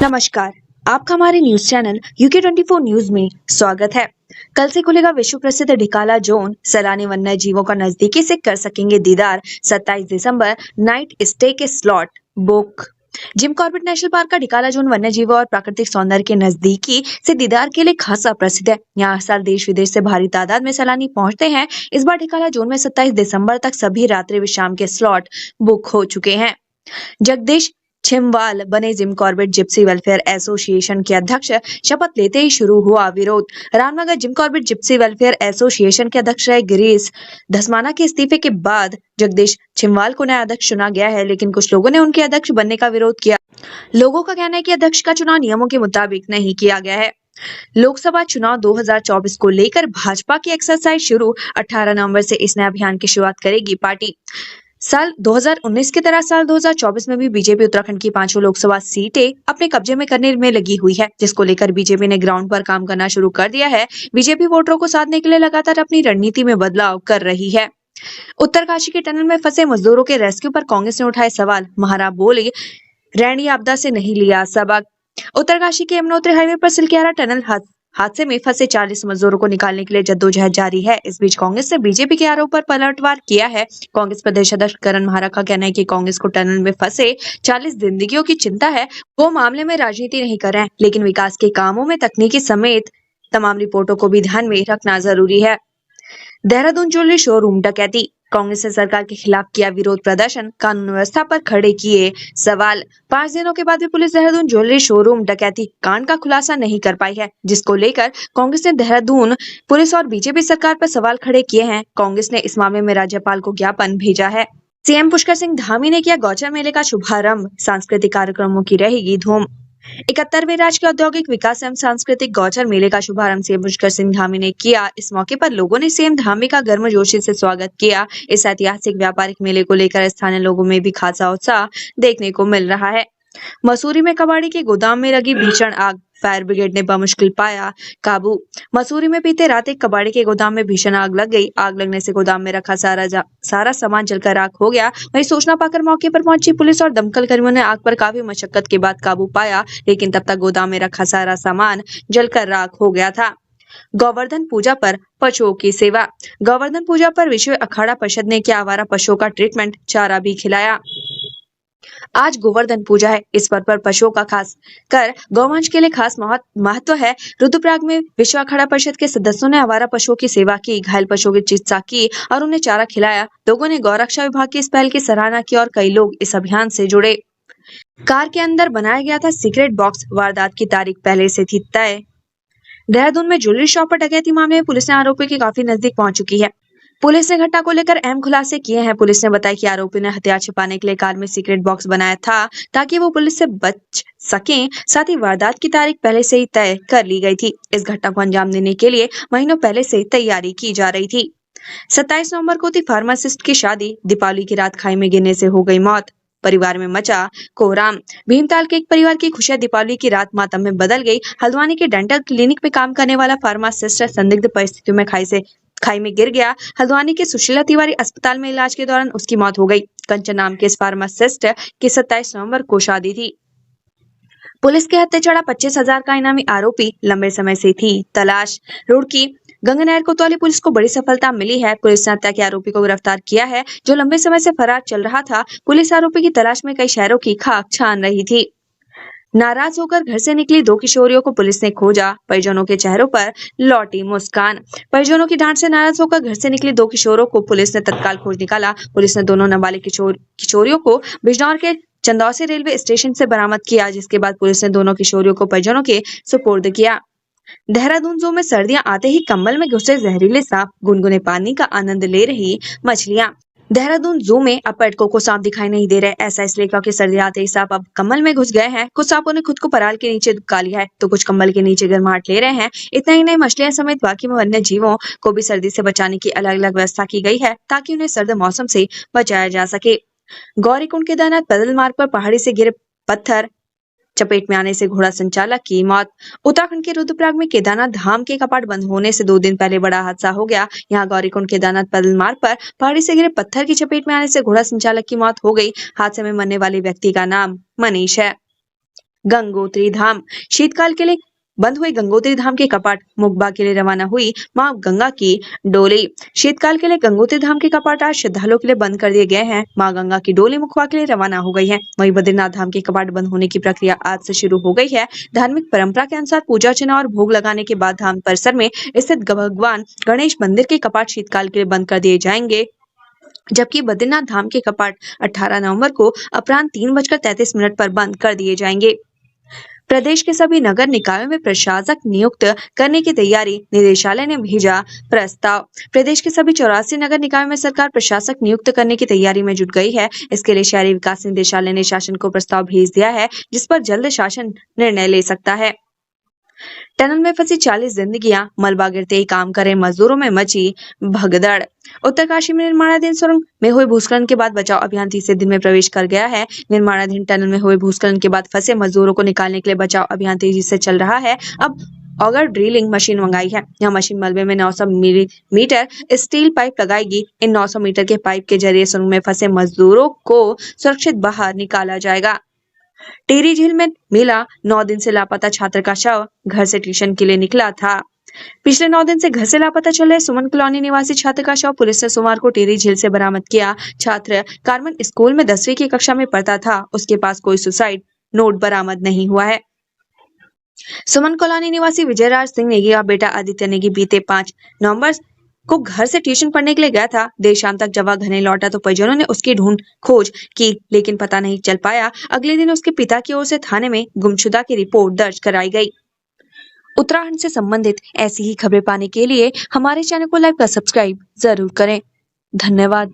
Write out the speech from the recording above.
नमस्कार। आपका हमारे न्यूज चैनल UK24 न्यूज में स्वागत है। कल से खुलेगा विश्व प्रसिद्ध ढिकाला जोन। सैलानी वन्य जीवों का नजदीकी से कर सकेंगे दीदार। 27 दिसंबर नाइट स्टे के slot book. Jim Corbett national park का ढिकाला जोन वन्य जीवों और प्राकृतिक सौंदर्य के नजदीकी से दीदार के लिए खासा प्रसिद्ध है। यहाँ हर साल देश विदेश से भारी तादाद में सैलानी पहुंचते हैं। इस बार ढिकाला जोन में 27 दिसंबर तक सभी रात्रि विश्राम के स्लॉट बुक हो चुके हैं। जगदीश छिमवाल बने Jim Corbett Gypsy welfare association के अध्यक्ष। शपथ लेते ही शुरू हुआ विरोध। Ramnagar Jim Corbett Gypsy welfare association के अध्यक्ष रहे गिरीश धसमाना के इस्तीफे के बाद जगदीश छिमवाल को नया अध्यक्ष चुना गया है, लेकिन कुछ लोगों ने उनके अध्यक्ष बनने का विरोध किया। लोगों का कहना है कि अध्यक्ष का चुनाव नियमों के मुताबिक नहीं किया गया है। लोकसभा चुनाव 2024 को लेकर भाजपा की एक्सरसाइज शुरू। 18 नवंबर से इस नए अभियान की शुरुआत करेगी पार्टी। साल 2019 की तरह साल 2024 में भी बीजेपी उत्तराखंड की 5 लोकसभा सीटें अपने कब्जे में करने में लगी हुई है, जिसको लेकर बीजेपी ने ग्राउंड पर काम करना शुरू कर दिया है। बीजेपी वोटरों को साधने के लिए लगातार अपनी रणनीति में बदलाव कर रही है। उत्तरकाशी के टनल में फंसे मजदूरों के रेस्क्यू पर कांग्रेस ने उठाए सवाल। महारा बोली, रैणी आपदा से नहीं लिया सबक। उत्तरकाशी के यमुनोत्री हाईवे पर सिलक्यारा टनल हादसे में फंसे 40 मजदूरों को निकालने के लिए जद्दोजहद जारी है। इस बीच कांग्रेस ने बीजेपी के आरोप पर पलटवार किया है। कांग्रेस प्रदेश अध्यक्ष करण महारा का कहना है कि कांग्रेस को टनल में फंसे 40 जिंदगियों की चिंता है। वो मामले में राजनीति नहीं कर रहे हैं, लेकिन विकास के कामों में तकनीकी समेत तमाम रिपोर्टों को भी ध्यान में रखना जरूरी है। देहरादून ज्वेलरी शोरूम डकैती। कांग्रेस ने सरकार के खिलाफ किया विरोध प्रदर्शन। कानून व्यवस्था पर खड़े किए सवाल। 5 दिनों के बाद भी पुलिस देहरादून ज्वेलरी शोरूम डकैती कांड का खुलासा नहीं कर पाई है, जिसको लेकर कांग्रेस ने देहरादून पुलिस और बीजेपी सरकार पर सवाल खड़े किए हैं। कांग्रेस ने इस मामले में राज्यपाल को ज्ञापन भेजा है। सीएम पुष्कर सिंह धामी ने किया गौचर मेले का शुभारंभ। सांस्कृतिक कार्यक्रमों की रहेगी धूम। 71वें राज्य औद्योगिक विकास एवं सांस्कृतिक गौचर मेले का शुभारंभ सीएम पुष्कर सिंह धामी ने किया। इस मौके पर लोगों ने सीएम धामी का गर्मजोशी से स्वागत किया। इस ऐतिहासिक व्यापारिक मेले को लेकर स्थानीय लोगों में भी खासा उत्साह देखने को मिल रहा है। मसूरी में कबाड़ी के गोदाम में लगी भीषण आग। फायर ब्रिगेड ने बमुश्किल पाया काबू। मसूरी में बीते रात एक कबाड़ी के गोदाम में भीषण आग लग गई। आग लगने से गोदाम में रखा सारा सामान जलकर राख हो गया। वहीं सूचना पाकर मौके पर पहुंची पुलिस और दमकल कर्मियों ने आग पर काफी मशक्कत के बाद काबू पाया, लेकिन तब तक गोदाम में रखा सारा सामान जलकर राख हो गया था। गोवर्धन पूजा पर पशुओं की सेवा। गोवर्धन पूजा पर विश्व अखाड़ा परिषद ने किया आवारा पशुओं का ट्रीटमेंट, चारा भी खिलाया। आज गोवर्धन पूजा है। इस पर्व पर पशुओं का खास कर गौवंश के लिए खास महत्व है। रुद्रप्रयाग में विश्व अखाड़ा परिषद के सदस्यों ने आवारा पशुओं की सेवा की, घायल पशुओं की चिकित्सा की और उन्हें चारा खिलाया। लोगों ने गौरक्षा विभाग की इस पहल की सराहना की और कई लोग इस अभियान से जुड़े। कार के अंदर बनाया गया था सीक्रेट बॉक्स। वारदात की तारीख पहले से थी तय। देहरादून में ज्वेलरी शॉप पर डकैती मामले में पुलिस ने आरोपी के काफी नजदीक पहुंच चुकी है। पुलिस ने घटना को लेकर अहम खुलासे किए हैं। पुलिस ने बताया कि आरोपी ने हथियार छिपाने के लिए कार में सीक्रेट बॉक्स बनाया था ताकि वो पुलिस से बच सकें। साथ ही वारदात की तारीख पहले से ही तय कर ली गई थी। इस घटना को अंजाम देने के लिए महीनों पहले से तैयारी की जा रही थी। 27 नवंबर को थी फार्मासिस्ट की शादी। दीपावली की रात खाई में गिरने से हो गई मौत। परिवार में मचा कोहराम। भीमताल के एक परिवार की खुशियां दीपावली की रात मातम में बदल गई। हल्द्वानी के डेंटल क्लिनिक में काम करने वाला फार्मासिस्ट संदिग्ध परिस्थितियों में खाई में गिर गया। हल्द्वानी के सुशीला तिवारी अस्पताल में इलाज के दौरान उसकी मौत हो गई। कंचन नाम के इस फार्मासिस्ट की 27 नवंबर को शादी थी। पुलिस के हत्थे चढ़ा 25,000 का इनामी आरोपी, लंबे समय से थी तलाश। रुड़की गंगनहर कोतवाली पुलिस को बड़ी सफलता मिली है। पुलिस ने हत्या के आरोपी को गिरफ्तार किया है, जो लंबे समय से फरार चल रहा था। पुलिस आरोपी की तलाश में कई शहरों की खाक छान रही थी। नाराज होकर घर से निकली 2 किशोरियों को पुलिस ने खोजा। परिजनों के चेहरों पर लौटी मुस्कान। परिजनों की डांट से नाराज होकर घर से निकली 2 किशोरों को पुलिस ने तत्काल खोज निकाला। पुलिस ने दोनों नाबालिग किशोरियों को बिजनौर के चंदौसी रेलवे स्टेशन से बरामद किया, जिसके बाद पुलिस ने दोनों किशोरियों को परिजनों के सुपुर्द किया। देहरादून ज़ू में सर्दियां आते ही कम्बल में घुसे जहरीले सांप। गुनगुने पानी का आनंद ले रही मछलियां। देहरादून जू में अब पर्यटकों को सांप दिखाई नहीं दे रहे। ऐसा इसलिए क्योंकि सर्दी आते ही सांप अब कम्बल में घुस गए हैं। कुछ सांपों ने खुद को पराल के नीचे दुबका लिया है, तो कुछ कम्बल के नीचे गर्माहट ले रहे हैं। इतना ही नहीं, मछलियां समेत बाकी वन्य जीवों को भी सर्दी से बचाने की अलग अलग व्यवस्था की गई है, ताकि उन्हें सर्द मौसम से बचाया जा सके। गौरीकुंड केदारनाथ पैदल मार्ग पर पहाड़ी से गिरे पत्थर चपेट में आने से घोड़ा संचालक की मौत। उत्तराखंड के रुद्रप्रयाग में केदारनाथ धाम के कपाट बंद होने से 2 दिन पहले बड़ा हादसा हो गया। यहाँ गौरीकुंड केदारनाथ पैदल मार्ग पर पहाड़ी से गिरे पत्थर की चपेट में आने से घोड़ा संचालक की मौत हो गई। हादसे में मरने वाले व्यक्ति का नाम मनीष है। गंगोत्री धाम। शीतकाल के लिए बंद हुए गंगोत्री धाम के कपाट, मुखबा के लिए रवाना हुई मां गंगा की डोली। शीतकाल के लिए गंगोत्री धाम के कपाट आज श्रद्धालुओं के लिए बंद कर दिए गए हैं। मां गंगा की डोली मुखबा के लिए रवाना हो गई है। वहीं बद्रीनाथ धाम के कपाट बंद होने की प्रक्रिया आज से शुरू हो गई है। धार्मिक परंपरा के अनुसार पूजा अर्चना और भोग लगाने के बाद धाम परिसर में स्थित भगवान गणेश मंदिर के कपाट शीतकाल के लिए बंद कर दिए जाएंगे, जबकि बद्रीनाथ धाम के कपाट 18 नवंबर को अपराह्न 3:33 पर बंद कर दिए जाएंगे। प्रदेश के सभी नगर निकायों में प्रशासक नियुक्त करने की तैयारी, निदेशालय ने भेजा प्रस्ताव। प्रदेश के सभी 84 नगर निकायों में सरकार प्रशासक नियुक्त करने की तैयारी में जुट गई है। इसके लिए शहरी विकास निदेशालय ने शासन को प्रस्ताव भेज दिया है, जिस पर जल्द शासन निर्णय ले सकता है। टनल में फंसी 40 जिंदगियां, मलबा गिरते ही काम करे मजदूरों में मची भगदड़। उत्तरकाशी में निर्माणाधीन सुरंग में हुए भूस्खलन के बाद बचाव अभियान तीसरे दिन में प्रवेश कर गया है। निर्माणाधीन टनल में हुए भूस्खलन के बाद फंसे मजदूरों को निकालने के लिए बचाव अभियान तेजी से चल रहा है। अब ऑगर ड्रिलिंग मशीन मंगाई है। यह मशीन मलबे में 900 मीटर स्टील पाइप लगाएगी। इन 900 मीटर के पाइप के जरिए सुरंग में फंसे मजदूरों को सुरक्षित बाहर निकाला जाएगा। टिहरी झील में मिला 9 दिन से लापता छात्र का शव, घर से ट्यूशन के लिए निकला था। पिछले 9 दिन से घर से लापता चल रहे सुमन कॉलोनी निवासी छात्र का शव पुलिस ने सोमवार को टिहरी झील से बरामद किया। छात्र कार्मन स्कूल में 10वीं की कक्षा में पढ़ता था। उसके पास कोई सुसाइड नोट बरामद नहीं हुआ है। सुमन कॉलोनी निवासी विजयराज सिंह नेगी का बेटा आदित्य नेगी बीते 5 नवंबर को घर से ट्यूशन पढ़ने के लिए गया था। देर शाम तक जब वह घर नहीं लौटा तो परिजनों ने उसकी ढूंढ खोज की, लेकिन पता नहीं चल पाया। अगले दिन उसके पिता की ओर से थाने में गुमशुदा की रिपोर्ट दर्ज कराई गई। उत्तराखंड से संबंधित ऐसी ही खबरें पाने के लिए हमारे चैनल को लाइक और सब्सक्राइब जरूर करें। धन्यवाद।